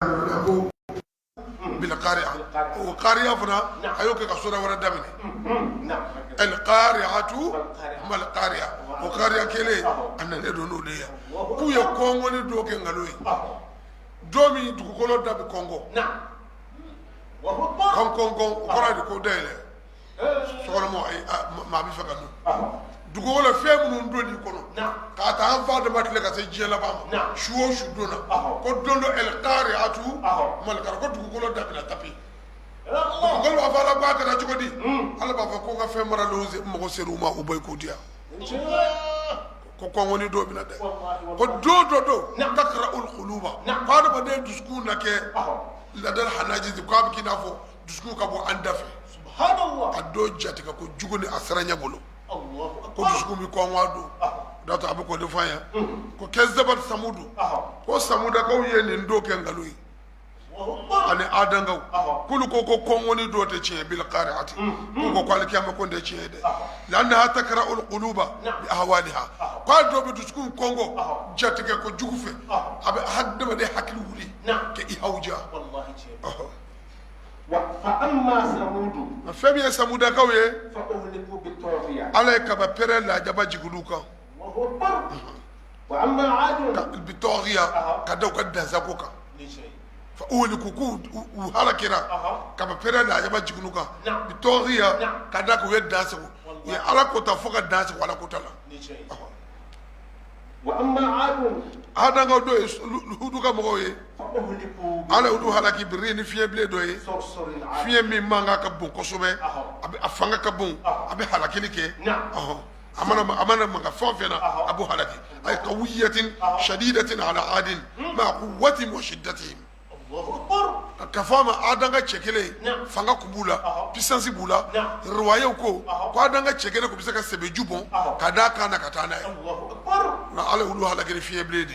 أبو بالقارعة وقارعة فنا أيوك كسورة ورا دمني القارعة ما القارعة وقارعة كله أنا ندونو ليا كوي كونغو ندوك إنغلوي دومي دكولو دابي كونغو كونغو وكرا دكو دايله سوغنا مو ما بيفكانو dugola femu ndoni kono ka ta an fa de matle ka se jela ba shuo shudona ko dondo el qari'atu mal kar ko dugola dabila tapi dugol wa fala ba ka jogodi ala ba fa ko nga fe mara loze mo seruma o boy ko dia ko ko woni do bina de ko do takra'ul quluba fa do ba de dusku nake la dal hanaji ko ab kinafo dusku ka bo andafe subhanallah addo jatika ko jugoni asranya bolo ko dusku mi ko wado data abu ko defanya ko kezzabat samudu ko samuda ko yeni ndo ke ngaloyi ani adanga kulu ko woni do te cien bil qari'ati ko kwal kiyama ko de cien de lanna takra'ul quluba bi ahwaliha ko do be dusku kongo jatike ko jugufe abe hadde de hakli wuli ke ihawja wallahi فأما ثمود فبي ثمود كوي فأهلكوا بالطاغية عليك ببر لا جبا جغلوكا وأما عاد بالطاغية كدو كد زكوكا فأهلكوا وهلكنا كبر لا جبا جغلوكا بالطاغية كدك ويداسو يا على كوتا فوق الداس ولا كوتا لا وأما عاد هذا غدو هدوكا موي ala udu halaki birini fiye bile doye fiye mi manga ka bon kosobe abi afanga ka bon abi halaki like amana manga fofena abu halaki ay qawiyatin shadidatin ala adin ma quwwatin wa shiddatihim kafama adanga chekele fanga kubula puissance bula riwaye ko adanga chekele ko bisaka sebe jubon kada kana katana na ala udu halaki fiye bile di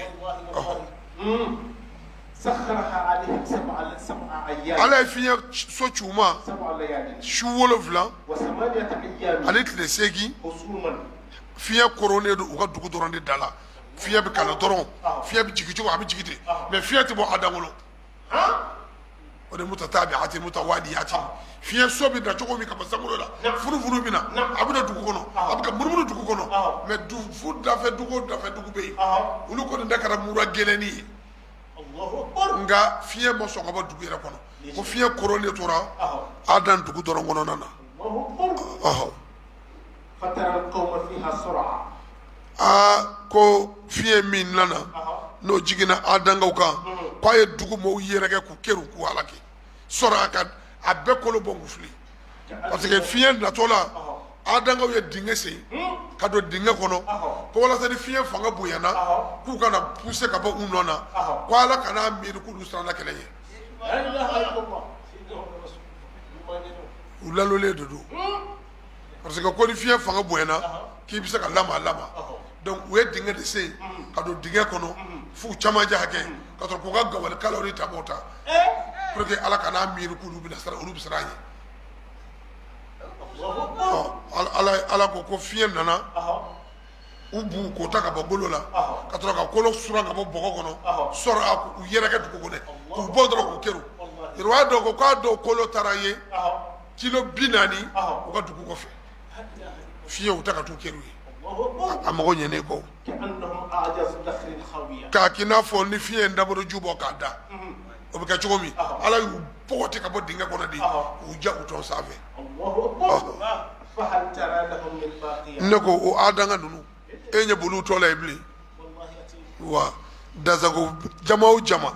سخرها عليهم سبع أيام على فيها سوتشوما 7 ليال شو فلا وثمانية أيام على تلسيجي حصوما فيها كورونا وقد دكتور دوران الدلا فيها بكالة دوران فيها بتجيجو أبي تجيتي ما فيها تبغى أدمولو وده متتابعات متواليات فيها صوب ده تقوم كبسامولو لا فرو بينا أبدا دكوكونو أبدا مرمرو دكوكونو ما دو فود دافع دكو بي ولو كنا نكرر مورا جلني nga fiye mo so ko ba dugu yere kono ko fiye korone tora adan dugu doron gono nana fatara alqawma fiha sur'a ko fiye min nana no jigina adan ngawka ko ye dugu mo yere ke ku keru ku halaki sora ka abbe ko lo bongu fli parce que fiye na tola adan ngaw ye dingese ka do dinga kono ko wala sa di fiye fanga buyana ku kana pousser ka ba unona ko ala kana mir ku lusra na keleye la ilaha illallah ulalo le dodo parce que ko di fiye fanga buyana ki bisa ka lama donc we dinga de se ka do dinga kono fu chama ja hake ka to ko ga gawal kalori tabota pour que ala kana mir ku lu bi nasara ulu bisranye ala ko fiye nana ubu ko ta ka bɔ bolo la ka sɔrɔ ka kolo sura ka bɔ bɔgɔ kɔnɔ sɔrɔ u yɛrɛ kɛ dugu kɔnɔ k'u bɔ dɔrɔn k'u kɛru yɛrɛ dɔn ko k'a dɔn kolo taara ye kilo 40 u ka dugu kɔfɛ fiye u ta ka t'u kɛru ye a mago ɲɛnen kɔ k'a k'i n'a fɔ ni fiye in dabɔra ju bɔ k'a da o bɛ kɛ cogo min ala y'u bɔgɔti ka bɔ dingɛ kɔnɔ de k'u ja u tɔn sanfɛ ne ko o adanga nunu e ɲɛ bolu tɔ la ye bilen wa dazago jama o jama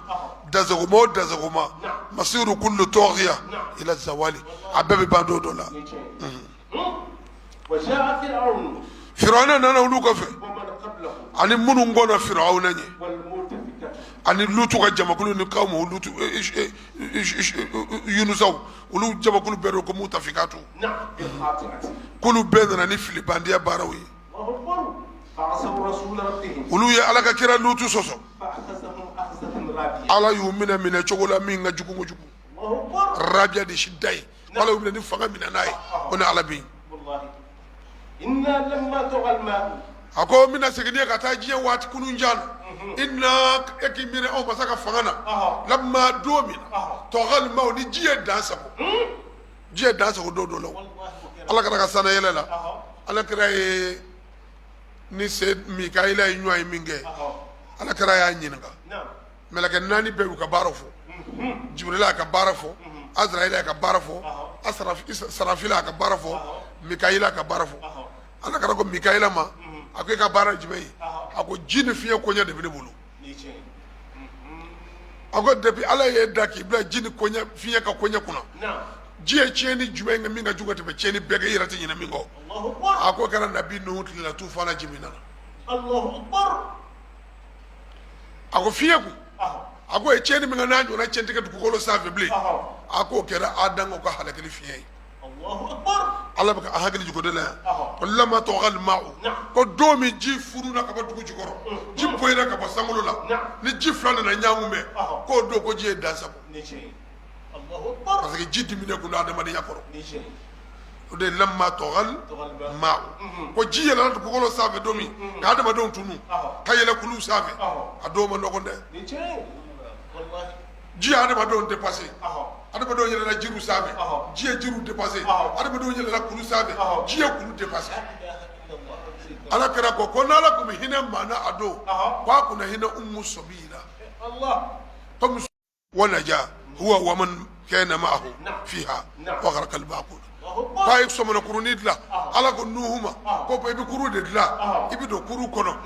dazago ma o dazago ma masiru kullu tɔghiya ila zawali a bɛɛ bɛ ban don dɔ la firawuna nana olu kɔfɛ ani minnu gɔnna firawuna ɲɛ ani lutu ka jamakulu ni kawmu lutu yunusaw olu jamakulu bɛɛ ko mutafikatu kulu bɛɛ nana ni fili bandiya baaraw ye olu ye ala ka kira lutu sɔsɔ ala y'u minɛ cogo la min ka jugu kojugu rabiya de si da ye ala y'u minɛ ni fanga minɛ n'a ye o ni ala bɛ yen a ko n bɛna segin ka taa diɲɛ waati kunun jan inna ekimire o masaka fangana lamma domina togal mawni jiye dansa ko jiye dansa ko do law Allah ka sana yelela Allah kira ni se mikaila nyuay minge Allah kira ya nyinga melaka nani be ka barafo jibrila ka barafo azraila ka barafo sarafila ka barafo mikaila ka barafo Allah kira ko mikaila ma akwai ka bara jimai ako jini fiye konya de bine bulu ako depuis Allah ye daki bla jini konya fiye ka konya kuna jiye cheni jumai nga minga juga tebe cheni bege irati nyina mingo ako kana nabi nuhu la tufana jimina Allahu akbar ako fiye ku ako e cheni minga nanjo na chenti ka tukolo save bli ako kera adango ka halakili fiye Allahu akbar Allah baka ahagili jugo de la lama togal ma'u ko domi ji furuna ka badugo jigoro ji boyna ka basangolo la ni ji flana na nyamume ko do ko ji dansa ko Allahu akbar parce que ji dimine ko adama de yakoro ni shay o de lama togal ma'u ko ji yela to ko lo save domi ka adama don tunu kayela kulu save adoma no ko de ni shay wallahi ji adama don dépasser adama do yela la jiru save jiye jiru dépasser adama do yela la kulu save jiye kulu dépasser ala kira ko ko nala kum hina mana ado kwa kuna hina ummu sabila Allah qam wa naja huwa wa man kana ma'ahu fiha wa gharqa al-baqul fa yuksumuna kurunidla ala ko nuhuma ko be kuru de la ibi do kuru kono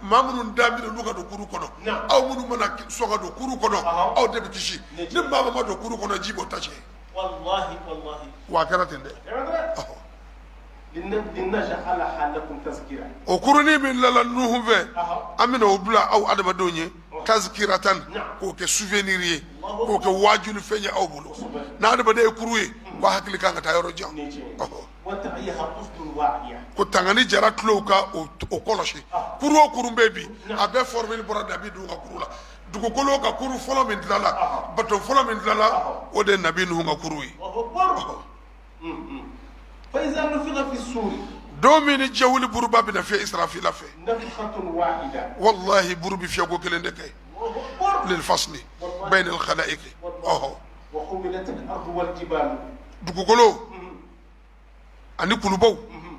mamunun dambi do luka do kuru kono aw munu mana soga do kuru kono aw de kishi nim baba ma do kuru kono jibo tache wallahi wa karatende لنجعل حالكم تذكيرا وكرني من لا نوه في امنا وبلا او ادم دوني تذكيرة كو كي سوفينير كو كي واجول فني او بلو نادم بدي كروي كو حكلي كان تا يورو جام وتعيها قصد واعيه كو تانغاني جرات لوكا او كولوشي كرو كرو بيبي ابي فورميل برا دابي دو كرولا duko kolo ka kuru folo min dala bato folo min dala o de nabi nu nga kuruyi فإذا نفخ في الصور دوميني جاولي بروبا بنا في إسرافيل في نفخة واحدة والله بروبي في أقوى كلندك للفصل بين الخلائق وحملت الأرض والجبال دوكو كولو أني كلوبو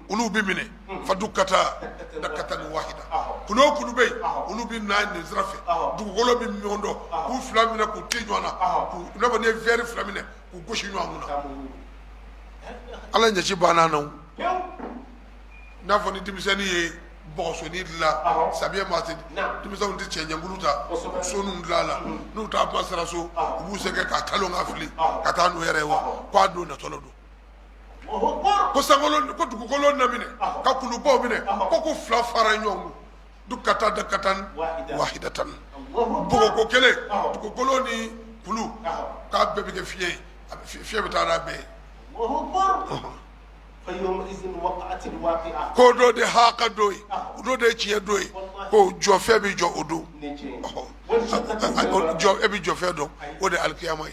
ولو بمني فدكتا دكتا واحدة كلو كلوبي ولو بمنا نزرافي دوكو كولو بميوندو كو فلامينا كو تيجوانا كو نبني فيري فلامينا كو كوشي نوامونا ala nyachi bana na na fo ni dimisani ye boso ni la sabia mati dimisa undi chenye nguluta sonu ndlala nu ta pasara so bu seke ka kalo ngafli kata no yerewa kwa do na tolodo ko sangolo ko duko kolon na mine ka kulu bo mine ko ko fla fara nyongu dukata dakatan wahidatan bugo ko kele duko koloni kulu ka bebe ke fiye betara be فيومئذ وقعت الواقعة كودو دي هاكا دوي ودو دي تشي دوي كو جو فبي جو اودو جو ابي جو فدو ودي القيامه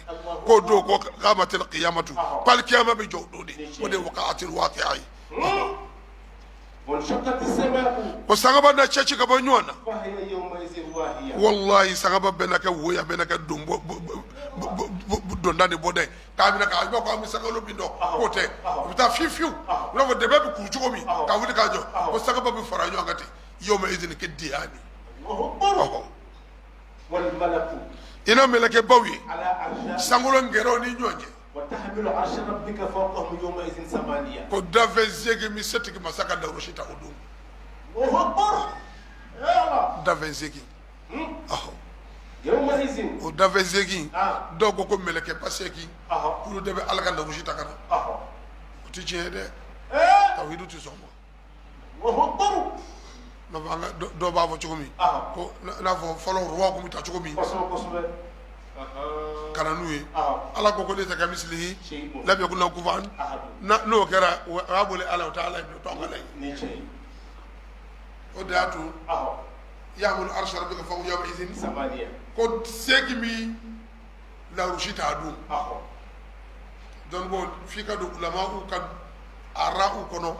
كودو كو قامت القيامه فالقيامه بي جو دودي ودي وقعت الواقعة وانشقت السماء وسغبا نا تشي كبا نيونا فهي يومئذ واهية والله سغبا بنك ويا بنك دوم don dande bodai ka bi na ka ba ko mi sagalo bi do kote ta fifiu no vo debe bi ku jugo mi ka wuli ka jo ko sagaba bi fara nyo ngati yoma izini ke diani wal malaku ina melake bawi ala arsha sangolo ngero ni nyonje wa tahmilu arsha rabbika fawqahum yawma idhin samaniya ko dave zegi mi setiki masaka da roshita odum Allahu akbar ya Allah dave zegi yawma idhin o dave zegi dogo ko melake paseki kulu debe alaka da roshita kana ti jede tawhidu ti somo Allahu akbar na vanga do ba fo chukumi ko na fo folo ruwa ko mi ta chukumi kana nuye ala ko de taka mislihi lam yakun lahu kufuwan na no kera rabul ala ta'ala ibn tongalay ni shay o datu ya'mul arsha rabbika fa yawma idhin samaniya ko seki mi la rushita adu don bo fika do ulama kan ara u kono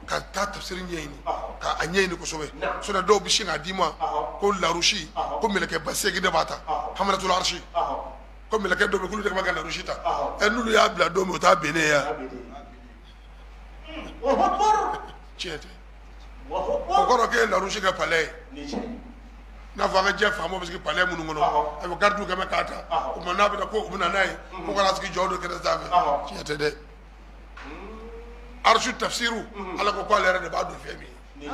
ka ta tafsir ɲɛɲini ka a ɲɛɲini kosɛbɛ so da dɔw bi sin k'a d'i ma ko larusi ko mɛlɛkɛ basegi de b'a ta hamalatul arshi ko mɛlɛkɛ dɔ bɛ k'olu de b'a ka larusi ta n'olu y'a bila don min o t'a bɛnnen ye tiɲɛ tɛ o kɔrɔ k'e ye larusi kɛ palais ye n'a fɔ an ka diɲɛ faamaw bɛ sigi palais minnu kɔnɔ a bɛ gardiw kɛmɛ k'a ta o tuma n'a bɛ na ko u bɛ na n'a ye ko kana sigi jɔ dɔ kɛnɛ sanfɛ tiɲɛ tɛ dɛ arsu tafsiru ala ko k'ale yɛrɛ de b'a dɔn fɛn min ye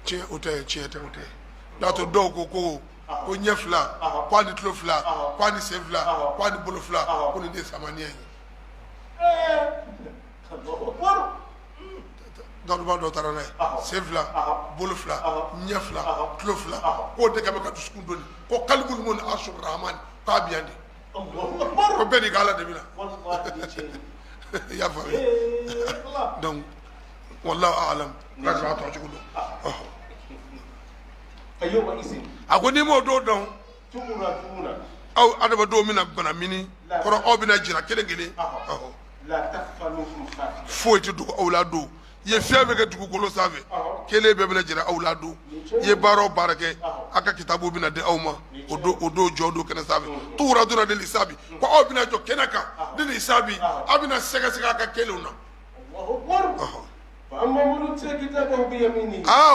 tiɲɛ o tɛ tiɲɛ tɛ o tɛ n'a to dɔw ko ɲɛ fila ko a ni tulo fila ko a ni sen fila ko a ni bolo fila ko nin de ye samaniya ye dɔnniba dɔ taara n'a ye sen fila bolo fila ɲɛ fila tulo fila k'o de kɛmɛ ka dusukun dɔnni ko kalibul mun arsu rahman k'a bi yan de ko bɛɛ n'i ka ala de bɛ na i y'a faamuya donc wallahu a'lam ala ka tɔ cogo dɔn a ko n'i m'o don dɔn aw adamadenw bɛna bana mini kɔrɔ aw bɛna jira kelen kelen foyi tɛ dogo aw la don i ye fɛn bɛɛ kɛ dugukolo sanfɛ kelen bɛɛ bɛna jira aw la don i ye baara o baara kɛ aw ka kitabu bɛna di aw ma o don jɔ don kɛnɛ sanfɛ tuura donna de lisabi ko aw bɛna jɔ kɛnɛ kan de lisabi aw bɛna sɛgɛsɛgɛ a ka kelenw na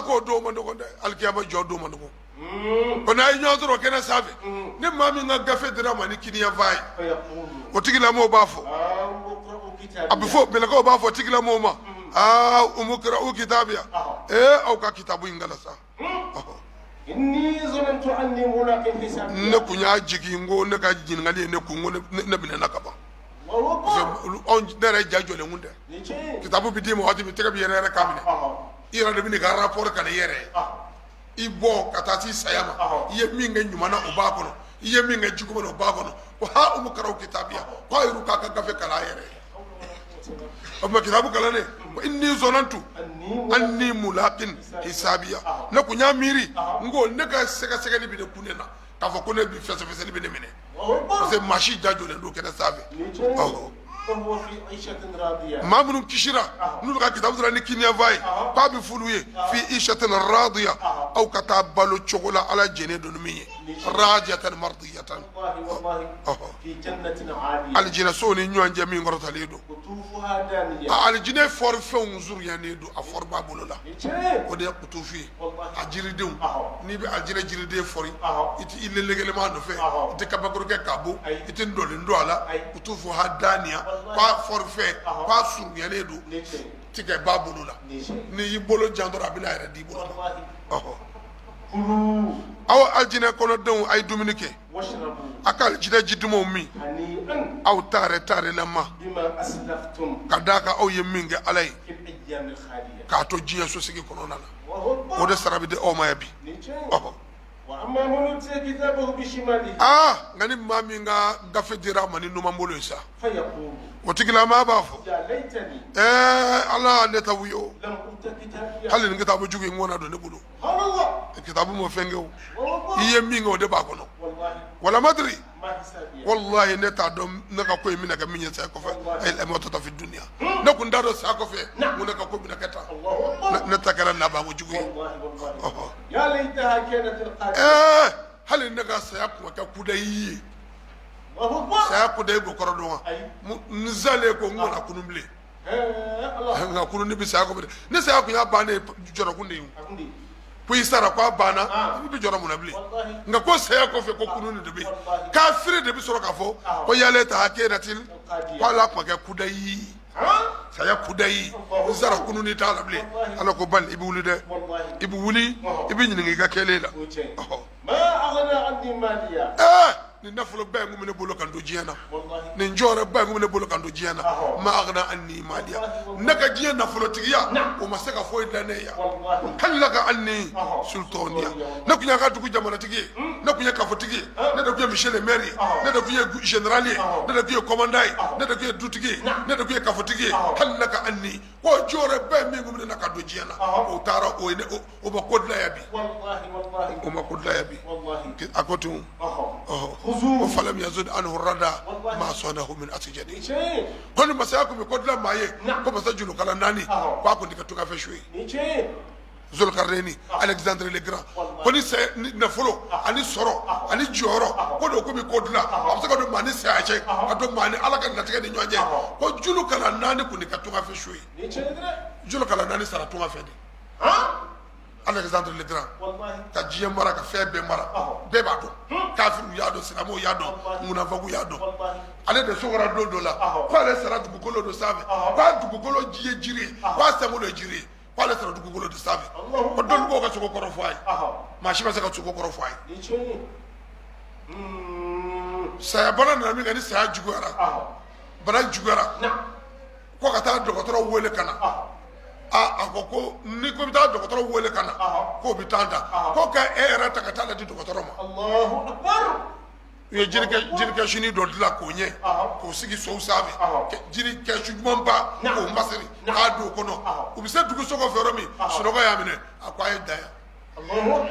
k'o don man nɔgɔn dɛ alikiyama jɔ don man nɔgɔn ko n'a ye ɲɔgɔn sɔrɔ kɛnɛ sanfɛ ni maa min ka gafe dira ma ni kiniyanfan ye o tigilamɔgɔw b'a fɔ a bɛ fɔ mɛlɛkɛw b'a fɔ tigilamɔgɔw ma umukira u kitabiya aw ka kitabu in kala sa ne kun y'a jigin ko ne ka ɲininkali ye ne kun ko ne minɛna ka ban ne yɛrɛ ja jɔlen kun tɛ kitabu bɛ d'i ma waati min tɛgɛ bɛ yɛrɛ yɛrɛ k'a minɛ i yɛrɛ de bɛ n'i ka rapport ka n'i yɛrɛ ye i bɔ ka taa s'i saya ma i ye min kɛ ɲuman na o b'a kɔnɔ i ye min kɛ juguman na o b'a kɔnɔ ko umukira u kitabiya ko a yɛrɛ k'a ka gafe kalan a yɛrɛ ye o tuma kitabu kalannen inni zonantu anni mulaqin hisabiya ne kun y'a miiri n ko ne ka sɛgɛsɛgɛli bɛ ne kun ne na k'a fɔ ko ne bi fɛsɛfɛsɛli bɛ ne minɛ parce que maa si ja jɔlen don kɛnɛ sanfɛ maa minnu kisira n'olu ka kitabu sera ni kiniyanfan ye k'a bɛ f'olu ye fi ishatin radiya aw ka taa balo cogo la ala jɛnen don ni min ye radiyatan mardiyatan alijinɛsow ni ɲɔgɔn cɛ min kɔrɔtalen don alijinɛ fɔri fɛnw zuruyalen don a fɔri b'a bolo la o de ye kutufu ye a jiridenw n'i bɛ alijinɛ jiriden fɔri i tɛ i lelegelema nɔfɛ i tɛ kabakuru kɛ k'a bon i tɛ ndɔlen don a la kutufu hadaniya k'a fɔri fɛn k'a surunyanen don tigɛ b'a bolo la n'i y'i bolo jan dɔrɔn a bɛna a yɛrɛ d'i bolo la aw alijinɛ kɔnɔdenw a ye dumuni kɛ a ka alijinɛ ji dumanw min aw taare la ma ka d'a kan aw ye min kɛ ala ye k'a to diɲɛ sosigi kɔnɔna na o de sara bɛ di aw ma yan bi nka ni maa min ka gafe dira a ma ni numan bolo ye sa o tigilama b'a fɔ ala ne ta wuyi o hali nin kitabu jugu in kɔnna don ne bolo kitabu ma fɛn kɛ o i ye min kɛ o de b'a kɔnɔ wala madiri wallahi ne t'a dɔn ne ka ko in bɛna kɛ min ye saya kɔfɛ mɔtɔ fi duniya ne kun t'a dɔn saya kɔfɛ ko ne ka ko bɛna kɛ tan ne ta kɛra laban ko jugu ye hali ne ka saya kun ka kɛ kudayi ye saya kudayi b'o kɔrɔ dɔn wa n zalen ko n kana kunun bilen nka kunun ni bɛ saya kɔfɛ ne saya kun y'a bannen jɔrɔkun de ye ko i sara ko a banna i bɛ jɔrɔ mun na bilen nka ko saya kɔfɛ ko kunun de bɛ yen kafiri de bɛ sɔrɔ k'a fɔ ko yale ta hakɛ na til ko ala kun kɛ kudayi saya kudayi n sara kunun ni t'a la bilen ala ko bali i bɛ wuli dɛ i bɛ wuli i bɛ ɲininka i ka kɛlen la nin nafolo bɛɛ kun bɛ ne bolo kan don diɲɛ na nin jɔyɔrɔ bɛɛ kun bɛ ne bolo kan don diɲɛ na ma aghna anni maliya ne ka diɲɛ nafolotigiya o ma se ka foyi dilan ne ye hali la ka anni sultaniya ne kun y'a ka dugu jamanatigi ye ne kun ye kafotigi ye ne de kun ye monsieur le maire ye ne de kun ye général ye ne de kun ye commandant ye ne de kun ye dutigi ye ne de kun ye kafotigi ye hali la ka anni ko jɔyɔrɔ bɛɛ min kun bɛ ne na ka don diɲɛ na o taara o ye ne o ma ko dilan ya bi o ma ko dilan ya bi a ko tun o falam yazud anhu rada ma sanahu min asjadi kon masaya ko ko dla maye ko masajulu kala nani ko ko ndika tuka fe shwi Zulkarnaini Alexandre le Grand koni se na folo ani soro ani joro ko do ko mi ko dula am saka do mani se ache ado mani alaka na tege de nyoje ko julu kala nani ko ndika tuka fe shwi julu kala nani sara tuka fe di Alexandre le Grand ka jiye mara ka fe be mara be ba do kafiru ya do sinamo ya do munafagu ya do ale de sogora do la ko ale sara du ko do save ba du ko lo jiye jiri ba se mo lo jiri ko ale sara du ko lo do save ko don ko ka suko koro fay ma shi ba se ka suko koro fay sa bana na mi ga ni sa jugara bana jugara ko ka ta dokotoro wele kana ko ni ko bi ta dokotoro wele kana ko bi tanda ko ka era ta ka ta la di dokotoro ma Allahu akbar ye jirika shini do dila ko nye ko sigi so save jiri ke shugmamba ko masiri ka do kono u bi se dugu soko fero mi sunoga ya mine akwa ye daya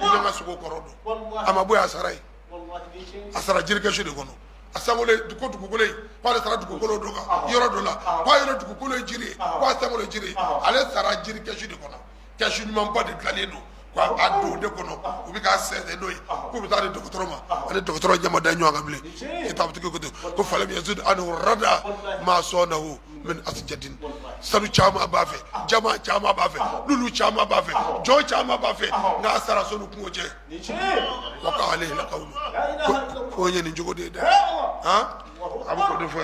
ina ma soko korodo ama boya sarai asara jirika shini kono asamole duko dugu gole pale sara dugu golo doga yoro dola pa yoro dugu golo jiri pa asamole jiri ale sara jirika shini kono ke shugmamba de kaleno ko addo de kono u bi ka sede noy ko bi tare docteur ma ale docteur jama da nyo ngable kitab tiko ko falam yazid anhu rada ma sonahu min asjadin sabu chama bafe jama chama bafe lulu chama bafe jo chama bafe nga sara sonu ko je wa ka alayhi la qawlu ko nyeni jogo de da ha abu ko defa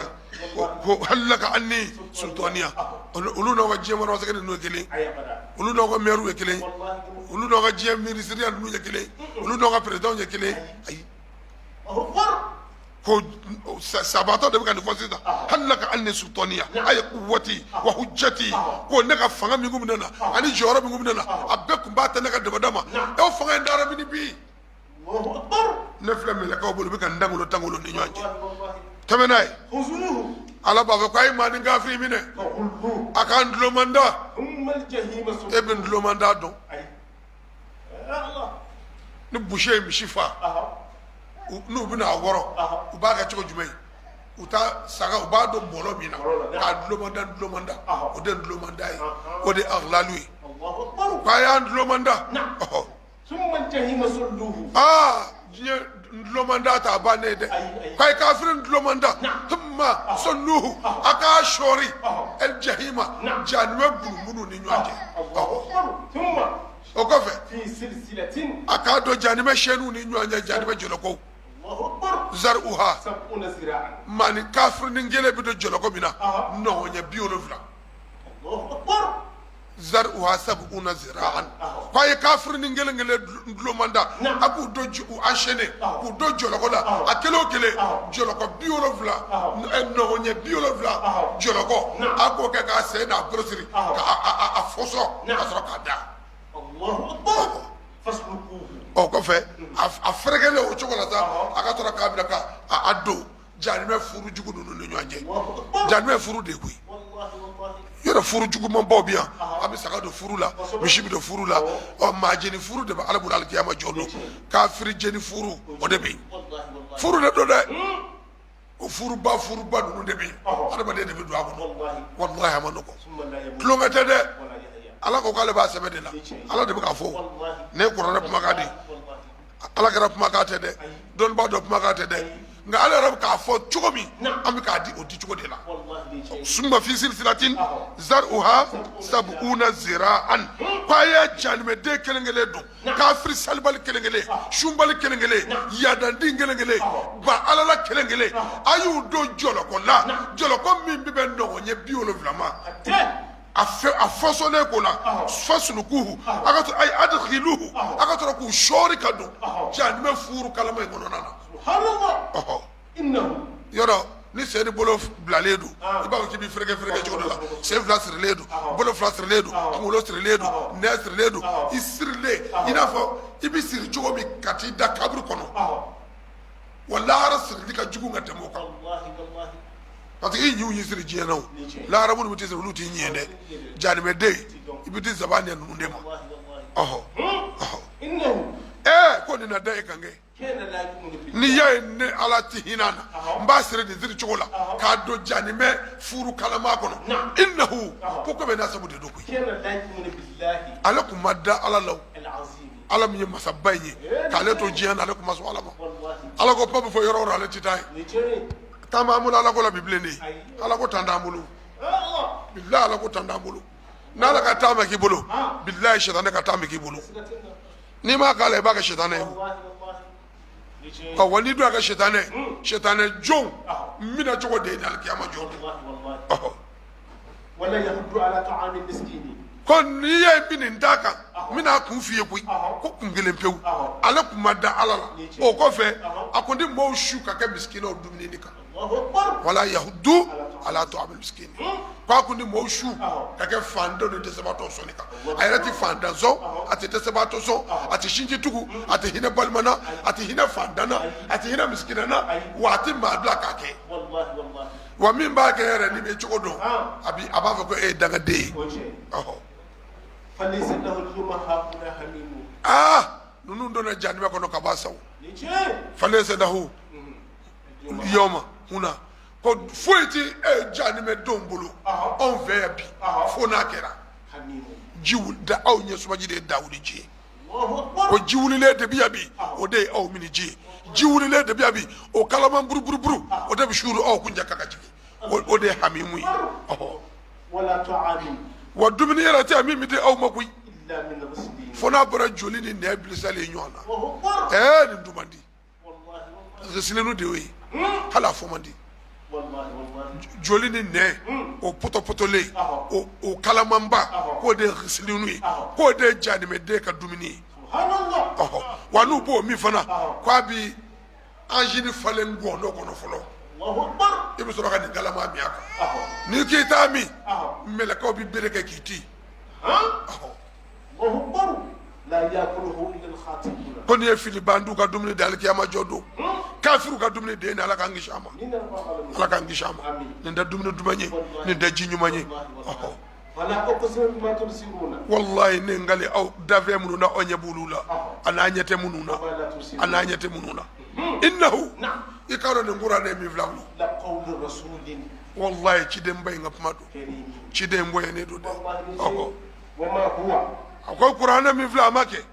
ko halaka anni sultaniya ulu no wajje mo no sakene no kele ulu no ko meru kele ulu no ga je ministre ya nu kele ulu no ga president ya kele ay ko sabato de kan fosi da halaka anni sultaniya ay quwwati wa hujjati ko ne ka fanga mi ngumna ani joro mi ngumna abbe ko bata ne ka de badama e fanga ndara mi ni bi Allahu akbar ne flemme la ko bolu bi kan dangulo tangulo ni nyanje tamenay khuzuhu ala ba ko ay mani ngafri mi ne akan dlo manda ummal jahima ibn dlo manda don Allah ni boucher mi shifa nu bina woro u ba ka chiko jumai uta saga u ba do bolo mina ka dlo manda o de dlo manda yi o de aghlalu Allahu akbar ka ya dlo manda summa jahima sulluhu je dlo manda ta ba ne de kai kafirin dlo manda thumma salluhu aka shori el jahima janwe bulumunu ni nyaje thumma o ko fe fi silsilatin aka do janime shenu ni nyaje janime joloko Allahu akbar zar'uha sab'una zira'an mani kafirin ngele bi do joloko mina no nya biolofla Allahu akbar zar'uha sab'una zira'an kwaye kafirin ngele dlo manda aku do ju enchaîner ku do joloko la akelo kele joloko biolofla no nya biolofla joloko ako ke ka se na brosiri ka a foso asro ka da Allahu akbar fasluquhu o ko fe a fregele o chokola sa aka tora ka bi ka addo janime furu jugu nunu ni nyanje janime furu de kui wallahi yoro furu jugu mon bo bien abi saka do furu la mishibi do furu la o ma jeni furu de ba alabul alkiyama jollo ka firi jeni furu o de be furu de do de o furu ba nunu de be adama de be do agono wallahi amanoko kilomètre de ala ko kale ba sebe de la ala de be ka fo ne qur'an be magadi ala garab magate de don ba do magate de nga ala rab ka fo chugomi am ka di o di chugo de la summa fi silsilatin zar'uha sab'una zira'an paya janme de kelengele do kafir salbal kelengele shumbal kelengele yadandi kelengele ba ala la kelengele ayu do joloko la joloko min be no nye biolo vlama a façonné ko la fasluquhu akato ay adkhiluhu akato ko shori kado janme furu kalama ngono nana subhanallah innahu yoro ni seni bolo blaledu iba ko kibi frege jogo la se flasir ledu bolo flasir ledu ngulo sir ledu nesir ledu isirle ina fo ibi sir jogo mi kati da kabru kono wala rasul dika jugu ngata moko wallahi wallahi parce que il y a sir jena la arabu ni mutisir luti nyende janime de ibi di zabani nu ndema innahu ko ni na dai kange ni ya ne ala ti hinana mba sere de ziri chogola ka do jani me furu kalama kono innahu poko be nasabu de doku ala kuma da ala law ala mi masabaye ka le to jiana ala kuma so ala ma ala ko pabu fo yoro ala ti tay tamamul ala ko la bible ni ala ko tandamulu billahi ala ko tandamulu na ala ka tama ki bulu billahi shaytan ka tama ki bulu ni ma ka le ba ka shaytan e ka wani do ka shaytan jon mina jogo de dal kiyama jon wala yahuddu ala ta'amil miskini kon ni ye binin daka mina kun fiye kuyi ko kungelen pewu ala kuma da ala la o ko fe akundi mo shu ka ka miskina o dumini ni ka wala yahuddu ala ta'amil miskini ko akundi mo shu ka ka fando de sebato sonika ayati fanda zo ati de sebato so ati shinji tugu ati hina balmana ati hina fandana ati hina miskina na wati madla ka ke wallahi wa min ba ke yere ni be chogodo abi aba ko e daga de فليس له اليوم هاهنا حميم نونو دونا جاني ما كونو كباسو فليس له اليوم هنا ko foiti e jani me dombulu on vebi fona kera jiwul da aw nye suma jide dawudi ji ko jiwul le de biabi o de aw mini ji jiwul le de biabi o kalaman buru o de shuru aw kunja kaka ji o de hamimu wala tu'alim wa dumini yara ta mi de aw makui illa min rusdin fona bara joli ni ne bilisale nyona ni dumandi wallahi silenu de we hala fomandi wallahi joli ni ne o poto le o kalamamba ko de silenu ko de jani me de ka dumini subhanallah wa nu bo mi fana kwa bi anjini falen gondo kono folo Allahu akbar ibu so ka ni galama mi aka ni kita mi melaka bi bereke kiti Allahu akbar la yakuluhu illa al-khatibun kon ye fili bandu ka dumni dal kiyama jodo kafiru ka dumni de ala ka ngishama ala ka ngishama ni da dumni dumanye ni da jinyumanye wala uqsimu bima tubsiruna wallahi ne ngali aw dave mununa onye bulula ananyete mununa ananyete mununa innahu ikaro ne ngura ne mi vlawlu la qawlu rasulin wallahi chidem bay ngap madu chidem boye ne do de wama huwa akoy qur'ana mi vla make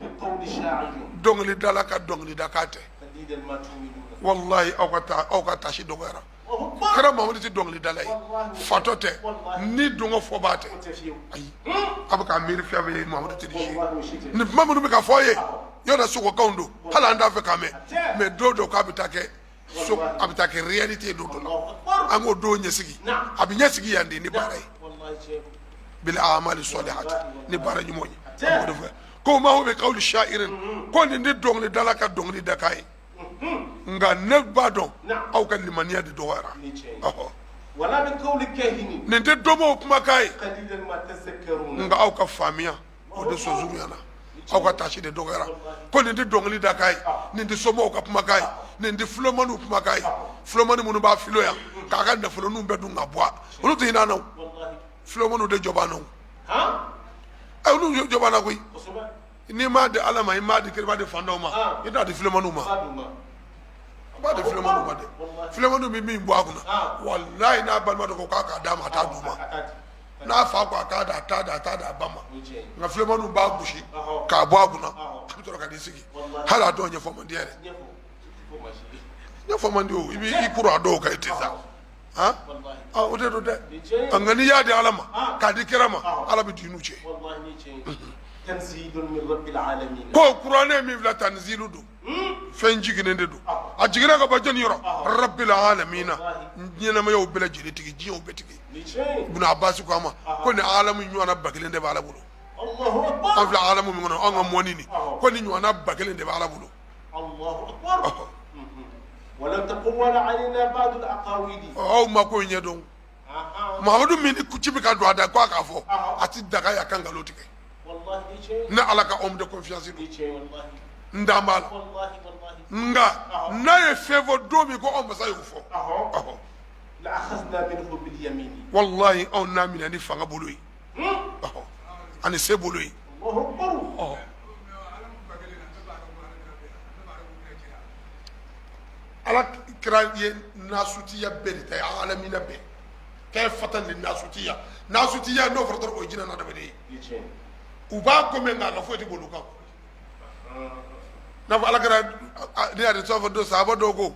bi qawli sha'ir dongli dalaka dongli dakate fadidal matumiduna wallahi aw ka tashi dogara kara mamudi ti dongli dalay fatote ni dongo fobate ay abaka mir fi ave mamudi ti dishi ni mamudi be ka foye yoda suko kaundo hala anda fe kame me dodo ka bitake so abitake reality dodo ango do nyesigi abi nyesigi yande ni baray bil a'mal salihat ni baray ni moñi ko ma ho be qawli sha'irin ko ni dongli dalaka dongli dakai nga ne badon aw kan limaniya de dowara wala min qawli kahini ne de domo kuma kai qalilan ma tazakkaruna nga aw ka famiya o de sozumu yana aw ka tashi de dowara ko ne de dongli da kai ne de somo ka kuma kai ne de flomanu kuma kai flomanu munu ba filo ya ka ga na flonu be dun abwa olu to ina no wallahi flomanu de jobano ay olu jobana koy ni ma de alama ma de kirba de fandoma ida de flomanu ma ba de filemanu ma de filemanu mi bo akuna wallahi na balma do ko ka da ma ta duma na fa ko ka da ta da bama na filemanu ba bushi ka bo akuna to ka disigi hala do nye fo mandi ere nye fo mandi o ibi ikuru ado ka itiza o de do de angani ya de alama ka di kirama ala bi dinu che wallahi ni che tanzilun min rabbil alamin ko qur'ane mi vla tanzilu do fen jigine ndedu a jigina ka bajon yoro rabbil alamin nyina ma yow bela jiri tigi jiyo betigi ibn abbas ko ama ko ni alamu nyona bagile nde bala bulu Allahu akbar afla alamu mi ngono on moni ni ko ni nyona bagile nde bala bulu Allahu akbar wala taqawwala alaina ba'd al-aqawidi o ma ko nyedon mahamadu min ku cibi ka do ada ko aka fo ati daga ya kan galotike wallahi ni na alaka homme de confiance ni wallahi ndambala nga na ye fevo domi ko on basa yufo la akhadna minhu bil yamin wallahi on na mina ni fanga boloyi ani se boloyi ala kira ye nasutiya beri tay alamina be kay fatan li nasutiya no fartar ko jina na dabade uba ko men na foti bolu kan na ala kira ni ade so do sahaba do go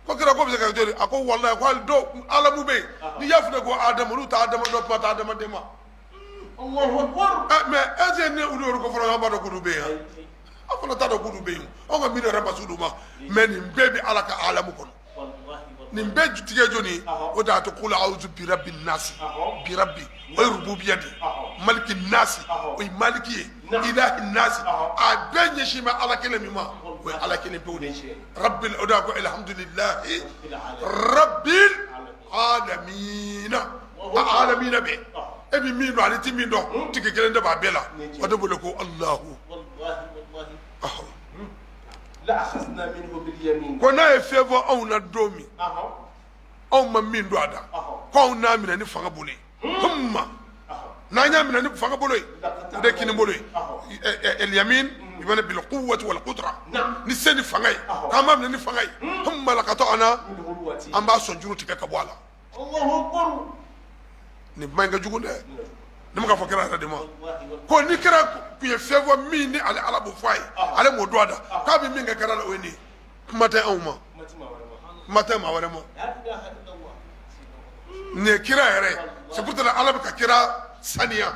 ko kira ko be ka jori ako wallahi ko do alamu be ni yafne ko adamu lu ta adamu do pata adamu de ma Allahu akbar mais est ne udo ko fara ngamba do ko be ha afala ta do ko be on ga mi de rabasudu ma mais ni bebe ala ka alamu kono nin bɛɛ jutigɛ joni o da to kula auzu bi rabbi nasi bi rabbi o ye rububiyati maliki nasi o ye maliki ye ilahi nasi a bɛɛ ɲɛsin bɛ ala kelen min ma o ye ala kelen pewu de rabbil o da ko alhamdulillahi rabbil alamina a alamina bɛ e bi min dɔn ale ti min dɔn tigi kelen de b'a bɛɛ la o de bolo ko alahu la akhadna minhu bil yamin ko n'a ye fɛn fɔ anw na don min anw ma min don a da ko anw n'a minɛ ni fanga bolo ye humma n'an y'a minɛ ni fanga bolo ye o de ye kini bolo ye eliyamin i bɛ ne bil quwwati wal qudrah ni se ni fanga ye k'an b'a minɛ ni fanga ye humma lakatɔ an na an b'a sɔn juru tigɛ ka bɔ a la Allahu akbar nin kuma in ka jugu dɛ ne ma ka fɔ kira yɛrɛ de ma ko ni kira kun ye fɛn fɔ min ni ale ala b'o fɔ a ye ale m'o dɔn a da k'a bɛ min kɛ kira la o ye nin ye kuma tɛ anw ma kuma tɛ maa wɛrɛ ma nin ye kira yɛrɛ ye c'est pour cela ala bɛ ka kira saniya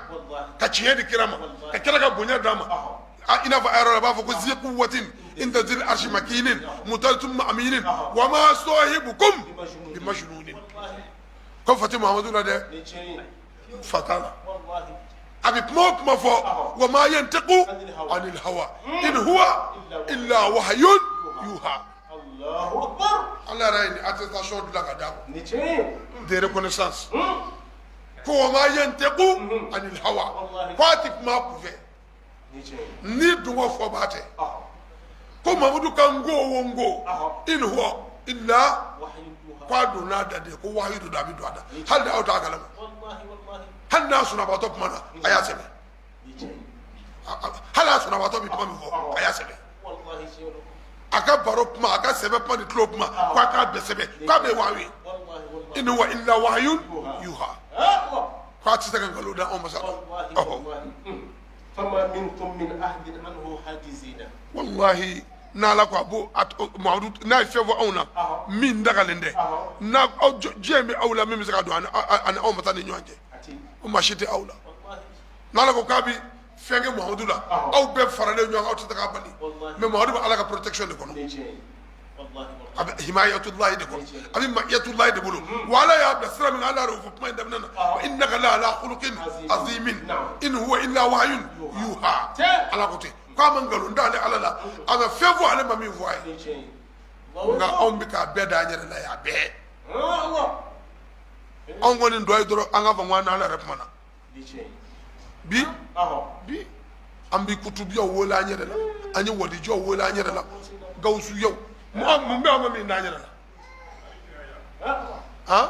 ka tiɲɛ di kira ma ka kira ka bonya d'a ma i n'a fɔ a yɔrɔ la a b'a fɔ ko zi quwwatin inda zil arshi makinin mutalitum ma'aminin wa ma sahibukum bi majnunin ko fati muhammadu la dɛ fatala a bɛ kuma o kuma fɔ wa ma yantiqu anil hawa in huwa illa wahyun yuha Allahu akbar ala yɛrɛ ye nin attestation dilan ka d'a ma ni tiɲɛ de reconnaissance ko wa ma yantiqu anil hawa ko a ti kuma a kun fɛ ni tiɲɛ ni dungo fɔ b'a tɛ ko mamudu ka ngo wo ngo in huwa illa ko a donna da de ko wahyu do da bi do da hal da aw ta kalama hal n'a sunabatɔ kuma na a y'a sɛbɛn hali a sunabatɔ bi kuma min fɔ a y'a sɛbɛn a ka baro kuma a ka sɛbɛn kuma ni tulo kuma ko a k'a bɛɛ sɛbɛn k'a bɛɛ wahyu ye in huwa illa wahyun yuha ko a tɛ se ka nkalon da anw ma sa فما منكم من أحد عنه حاجزين wallahi n'ala ko a b'o Mamadu n'a ye fɛn fɔ anw na min dagalen tɛ n'a aw diɲɛ bɛ aw la min bɛ se ka don ani anw ma taa ni ɲɔgɔn cɛ o maa si tɛ aw la n'ala ko k'a bɛ fɛn kɛ Mamadu la aw bɛɛ faralen ɲɔgɔn kan aw tɛ se k'a bali mais Mamadu bɛ ala ka protection de kɔnɔ a bɛ himayatullahi de kɔnɔ a bɛ ma'iyatullahi de bolo wa ala y'a bila sira min ala yɛrɛ fɔ kuma in daminɛ na wa innaka la ala khuluqin azimin in huwa illa wahyun yuha ala ko ten ko a ma nkalon da ale ala la a bɛ fɛn fɔ ale ma min fɔ a ye nka anw bɛ k'a bɛɛ da an yɛrɛ la yan a bɛɛ anw kɔni dɔ ye dɔrɔn an ka fɔ ko an n'ala yɛrɛ kuma na bi an bɛ kutubiyaw wele an yɛrɛ la an ye wadijaw wele an yɛrɛ la gawusuyaw mun bɛ an ma min n'an yɛrɛ la han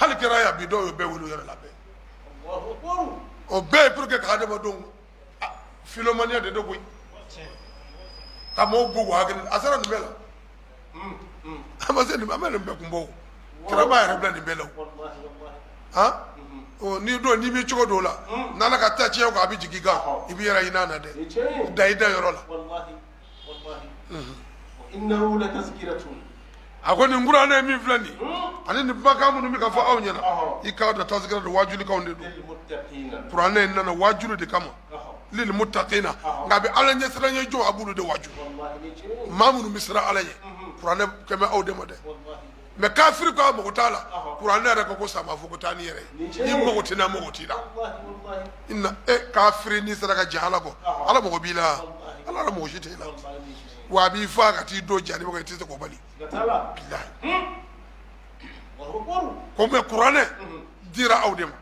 hali kɛra yan bi dɔw y'o bɛɛ wele u yɛrɛ la bɛɛ o bɛɛ ye pour que ka adamadenw filomaniya de do koyi ka maaw bugu hakili a sera nin bɛɛ la a ma se nin an bɛ nin bɛɛ kun bɔ o kira b'a yɛrɛ bila nin bɛɛ la o han n'i don n'i b'i cogo dɔw la n'ala ka taa tiɲɛ kan a bɛ jigin i kan i b'i yɛrɛ ɲini a na dɛ da i da yɔrɔ la إنه لتذكرة a ko nin kuranɛ min filɛ nin ani nin kumakan minnu bɛ ka fɔ aw ɲɛna i k'a dɔn tazkira don wajulikanw de don للمتقين kuranɛ in nana wajuli de kama lil muttaqina nka a bɛ ala ɲɛ siran ɲɛ jɔn a b'olu de waju والله ni tiɲɛ maa minnu bɛ siran ala ɲɛ kuranɛ kɛmɛ aw de ma dɛ mɛ kafiri ko a mago t'a la kuranɛ yɛrɛ ko sama fo ko taa ni yɛrɛ ye i mago t'i la mago t'i la والله inna kafiri n'i sera ka jɛn ala kɔ ala mago b'i la ala yɛrɛ mago si t'e la wa a b'i fa ka t'i do jani bɔ i tɛ se k'o bali bilahi ko mɛ kuranɛ dira aw de ma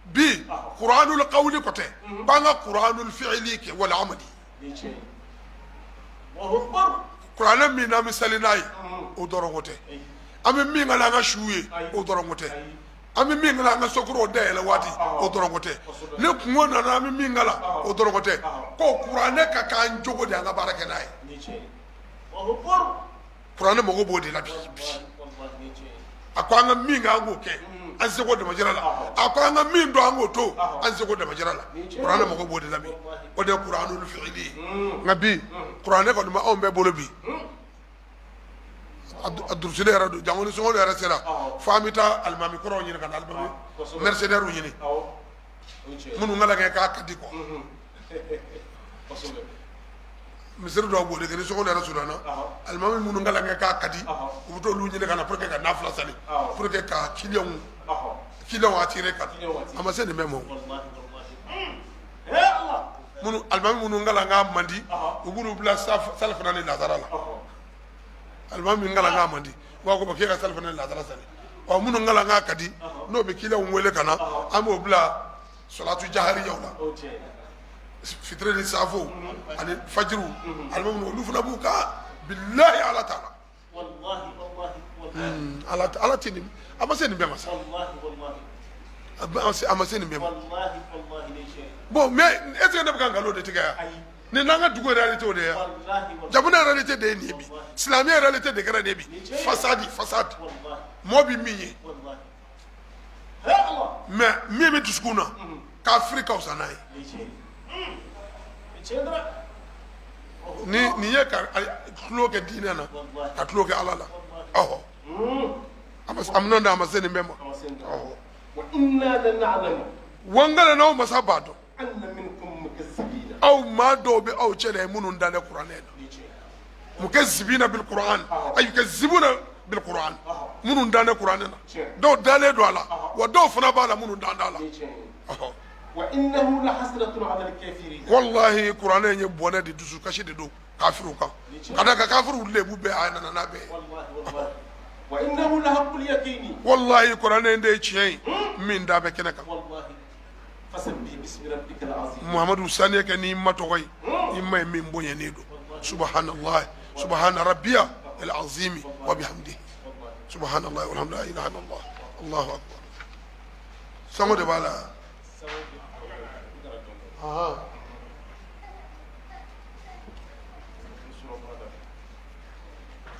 bi kuranul qawli ko tɛ k'an ka kuranul fi'li kɛ wala amali kuranɛ min n'an bɛ sali n'a ye o dɔrɔn ko tɛ an bɛ min ka n'an ka suw ye o dɔrɔn ko tɛ an bɛ min ka n'an ka sokorow dayɛlɛ waati o dɔrɔn ko tɛ ni kungo nana an bɛ min ka la o dɔrɔn ko tɛ ko kuranɛ ka k'an jogo de an ka baara kɛ n'a ye kuranɛ mago b'o de la bi a ko an ka min kɛ an k'o kɛ an seko dama jira la a ko an ka min dɔn an k'o to an seko dama jira la kuranɛ mago b'o de la bi o de ye kuranul fi'li ye nka bi kuranɛ kɔni ma anw bɛɛ bolo bi a durusile yɛrɛ don jango ni sɔngɔli yɛrɛ sera fo an bɛ taa alimami kɔrɔw ɲini ka na alimami mercenaires ɲini minnu ka lagɛ k'a ka di quoi misiri dɔw b'o de kɛ ni sɔngɔli yɛrɛ surunyana alimami minnu ka lagɛ k'a ka di u bɛ t'olu ɲini ka na pour que ka nafila sali pour que ka clients attirer ka a ma se nin bɛɛ ma minnu alimami minnu ka lagɛ man di u b'olu bila salifana ni lazara la alimami min ngala nga mandi wa ko ba ke ka salfana la dara sale wa munu ngala nga kadi no be kila wele kana amo bla salatu jahariya wala fitre ni safo ani fajru alimami no funa buka billahi ala taala wallahi ala tini amase ni be masa wallahi amase ni be wallahi ni shay bon mais est ce que ne be kan galo de tiga ni nanga dugu réalité o de ya jamana réalité de ni bi islamia réalité de kɛra de bi fasadi mo bi min ye mais min bɛ dusukun na kafiri ka fisa n'a ye ni ye ka tulo kɛ diinɛ na ka tulo kɛ ala la ɔhɔ a mina da a ma se nin bɛɛ ma wangala n'aw masa b'a dɔn aw maa dɔw bɛ aw cɛ la ye minnu dalen kuranɛ na mukazzibina bil Qur'an ay yukazzibuna bil Qur'an minnu dalen kuranɛ na dɔw dalen don a la wa dɔw fana b'a la minnu dan a la wa innahu la hasratun ala al kafirin wallahi kuranɛ ye bɔnɛ de dusu kasi de don kafiru kan ka da ka kafiru lebu bɛɛ a nana n'a bɛɛ wallahi wa innahu la haqqul yaqini wallahi kuranɛ de ye tiɲɛ ye min da bɛ kɛnɛ kan wallahi fasabbih bismi rabbikal azim muhammadu sani kɛ ni ma tɔgɔ ye ni ma ye min bonyɛnnen don subhanallah subhana rabbiya al azim wa bihamdihi subhanallah walhamdulillah la ilaha illallah allahu akbar sango de b'a la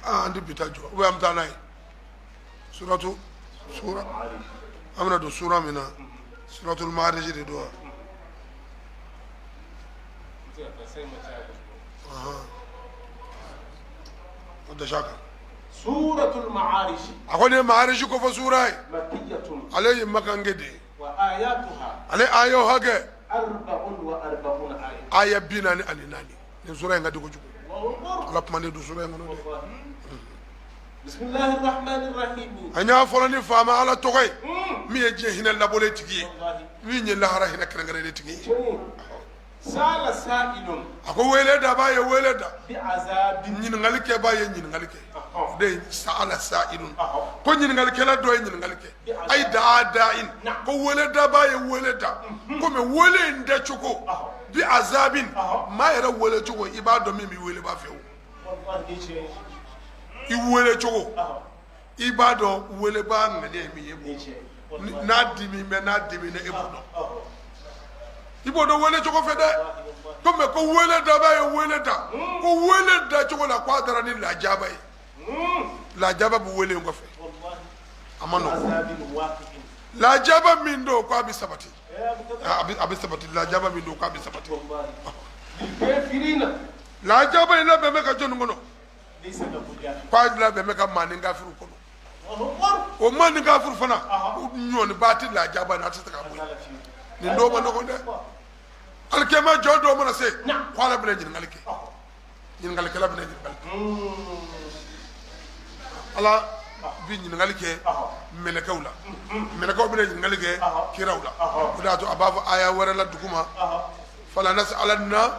an di bita jɔ ou bien an bɛ taa n'a ye sura an bɛna don sura min na suratul Ma'arij de don o dɛsɛ kan suratul Ma'arij a ko nin ye Ma'arij ko fɔ sura ye makkiyatun ale ye makange de ye wa ayatuha ale ayo hakɛ 44 aya 44 nin sura in ka di kojugu ala kuma ne don sura in kɔnɔ dɛ bismillahir rahmanir rahim an y'a fɔlɔ ni faama ala tɔgɔ ye min ye diɲɛ hinɛ labɔlen tigi ye min ye lahara hinɛ kɛrɛnkɛrɛnnen tigi ye sala sa'ilun a ko wele da b'a ye wele da bi azabin ɲininkali kɛ b'a ye ɲininkali kɛ o de ye sa'ala sa'ilun ko ɲininkalikɛla dɔ ye ɲininkali kɛ ayi daa da'in ko wele da b'a ye wele da komi wele in tɛ cogo bi azabin maa yɛrɛ wele cogo i b'a dɔn min b'i wele b'a fɛ o i wele cogo i b'a dɔn wele b'a ŋaniya ye min ye bɔ n'a dimi bɛ n'a dimi ne e b'o dɔn i b'o dɔn wele cogo fɛ dɛ komi ko wele da b'a ye wele da ko wele da cogo la k'a dara ni lajaba ye lajaba bɛ wele in kɔfɛ a ma nɔgɔn lajaba min don k'a bɛ sabati a bɛ sabati lajaba min don k'a bɛ sabati lajaba in labɛn bɛ ka jɔnni kɔnɔ k'a labɛn bɛ ka maani kafiru kɔnɔ o maani kafiru fana ɲɔni b'a ti lajaba n'a tɛ se ka bɔ nin dɔw ma nɔgɔn dɛ alikɛma jɔ dɔw mana se ko ala bɛna ɲininkali kɛ ɲininkalikɛla bɛna ɲininkali kɛ ala bi ɲininkali kɛ mɛlɛkɛw la mɛlɛkɛw bɛna ɲininkali kɛ kiraw la o de y'a to a b'a fɔ aya wɛrɛ la duguma fala nas'alanna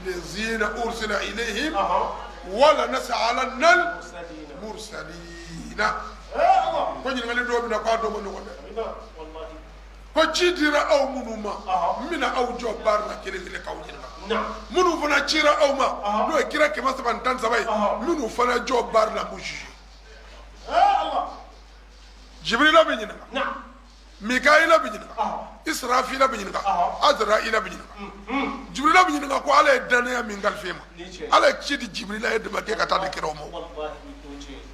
lezina ursila ilayhim wala nas'alanna mursalina ko ɲininkali dɔw bɛna k'a dɔw ma nɔgɔn dɛ ko ci dira aw minnu ma n bɛna aw jɔ baara la kelen kelen k'aw ɲininka minnu fana cira aw ma n'o ye kira 313 ye minnu fana jɔ baara la n b'u juge jibirila bɛ ɲininka mikaila bi ɲininka israfila bi ɲininka azraila bi ɲininka jibrila bi ɲininka ko ala ye danaya min kalife ma ala ye ci di jibrila ye dama k'e ka taa di kira ma